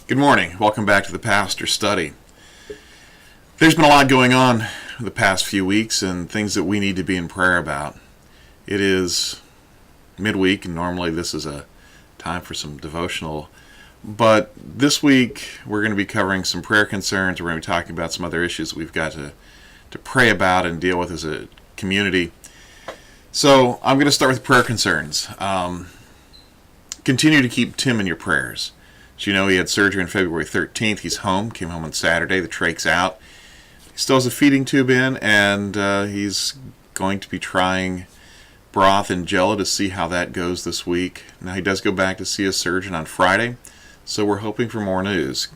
Good morning. Welcome back to the Pastor Study. There's been a lot going on the past few weeks and things that we need to be in prayer about. It is midweek, and normally this is a time for some devotional. But this week we're going to be covering some prayer concerns. We're going to be talking about some other issues we've got to pray about and deal with as a community. So I'm going to start with prayer concerns. Continue to keep Tim in your prayers. As you know, he had surgery on February 13th. He's home, came home on Saturday. The trache's out. He still has a feeding tube in, and he's going to be trying broth and jello to see how that goes this week. Now, he does go back to see a surgeon on Friday, so we're hoping for more news.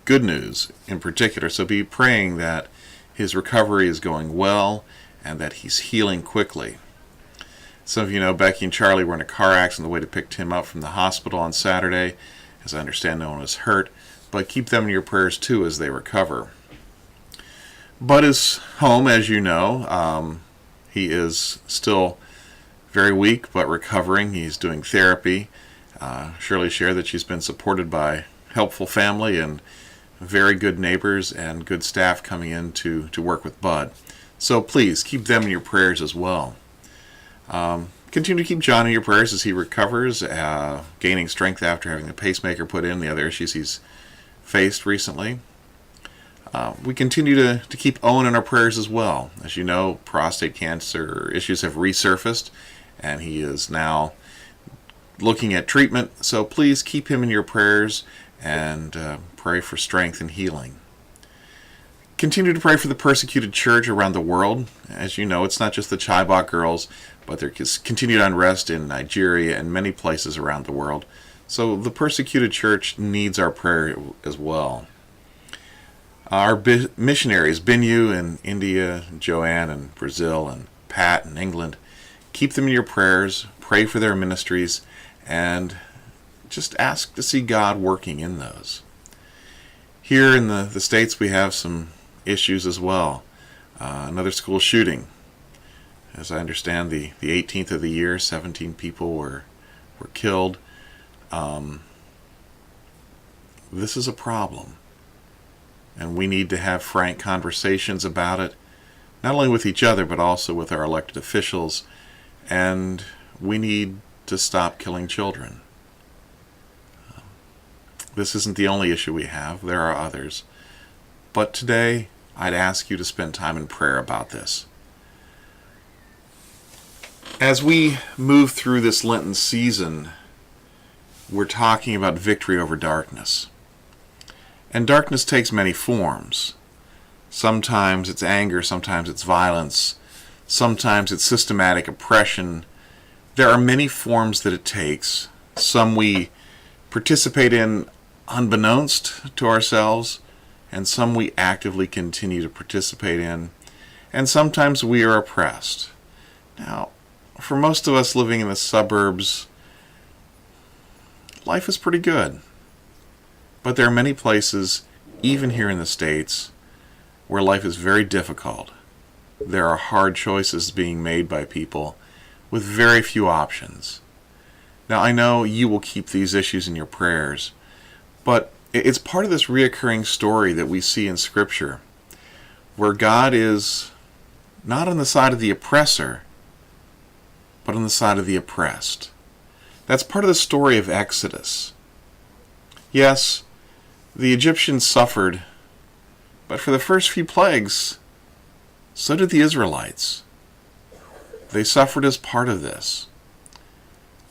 Good news in particular. So be praying that his recovery is going well and that he's healing quickly. Some of you know Becky and Charlie were in a car accident on the way to pick Tim up from the hospital on Saturday. As I understand, no one was hurt, but keep them in your prayers too as they recover. Bud is home, as you know. He is still very weak, but recovering. He's doing therapy. Shirley shared that she's been supported by helpful family and very good neighbors and good staff coming in to work with Bud. So please keep them in your prayers as well. Continue to keep John in your prayers as he recovers, gaining strength after having the pacemaker put in, the other issues he's faced recently. We continue to keep Owen in our prayers as well. As you know, prostate cancer issues have resurfaced, and he is now looking at treatment. So please keep him in your prayers and pray for strength and healing. Continue to pray for the persecuted church around the world. As you know, it's not just the Chibok girls, but there is continued unrest in Nigeria and many places around the world. So the persecuted church needs our prayer as well. Our missionaries, Binyu in India, Joanne in Brazil, and Pat in England, keep them in your prayers, pray for their ministries, and just ask to see God working in those. Here in the States, we have some issues as well. Another school shooting. As I understand, the 18th of the year, 17 people were killed. This is a problem. And we need to have frank conversations about it, not only with each other, but also with our elected officials. And we need to stop killing children. This isn't the only issue we have. There are others. But today, I'd ask you to spend time in prayer about this. As we move through this Lenten season, we're talking about victory over darkness. And darkness takes many forms. Sometimes it's anger, sometimes it's violence, sometimes it's systematic oppression. There are many forms that it takes. Some we participate in unbeknownst to ourselves, and some we actively continue to participate in, and sometimes we are oppressed. Now, for most of us living in the suburbs, life is pretty good. But there are many places, even here in the States, where life is very difficult. There are hard choices being made by people with very few options. Now, I know you will keep these issues in your prayers, but it's part of this reoccurring story that we see in Scripture, where God is not on the side of the oppressor, but on the side of the oppressed. That's part of the story of Exodus. Yes, the Egyptians suffered, but for the first few plagues, so did the Israelites. They suffered as part of this.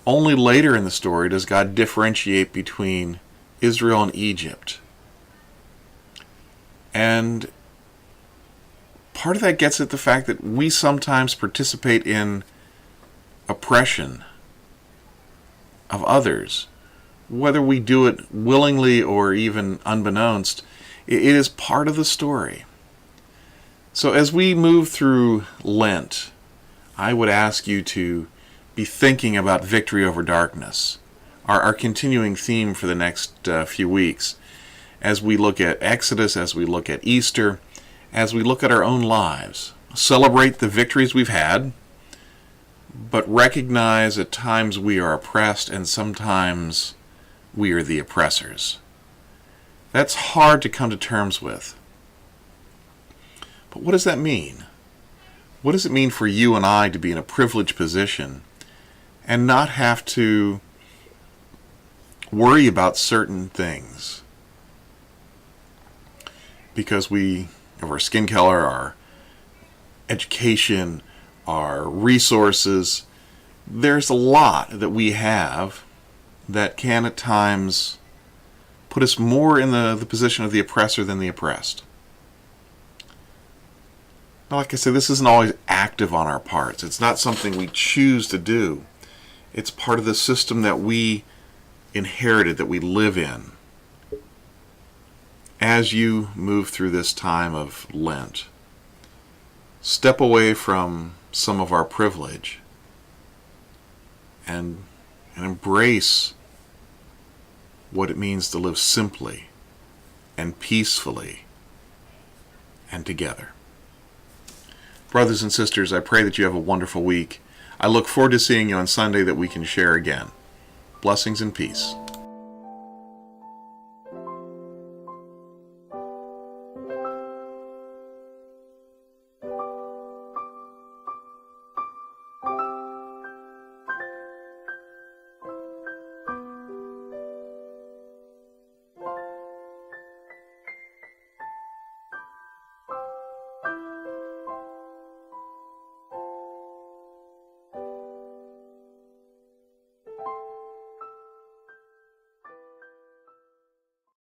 Only later in the story does God differentiate between Israel and Egypt. And part of that gets at the fact that we sometimes participate in oppression of others. Whether we do it willingly or even unbeknownst, it is part of the story. So as we move through Lent, I would ask you to be thinking about victory over darkness, our continuing theme for the next few weeks, as we look at Exodus, as we look at Easter, as we look at our own lives. Celebrate the victories we've had, but recognize at times we are oppressed and sometimes we are the oppressors. That's hard to come to terms with. But what does that mean? What does it mean for you and I to be in a privileged position and not have to worry about certain things? Because we have our skin color, our education, our resources, there's a lot that we have that can at times put us more in the position of the oppressor than the oppressed. Now, like I said, this isn't always active on our parts. It's not something we choose to do. It's part of the system that we inherited, that we live in. As you move through this time of Lent, step away from some of our privilege and embrace what it means to live simply and peacefully and together. Brothers and sisters, I pray that you have a wonderful week. I look forward to seeing you on Sunday, that we can share again. Blessings and peace.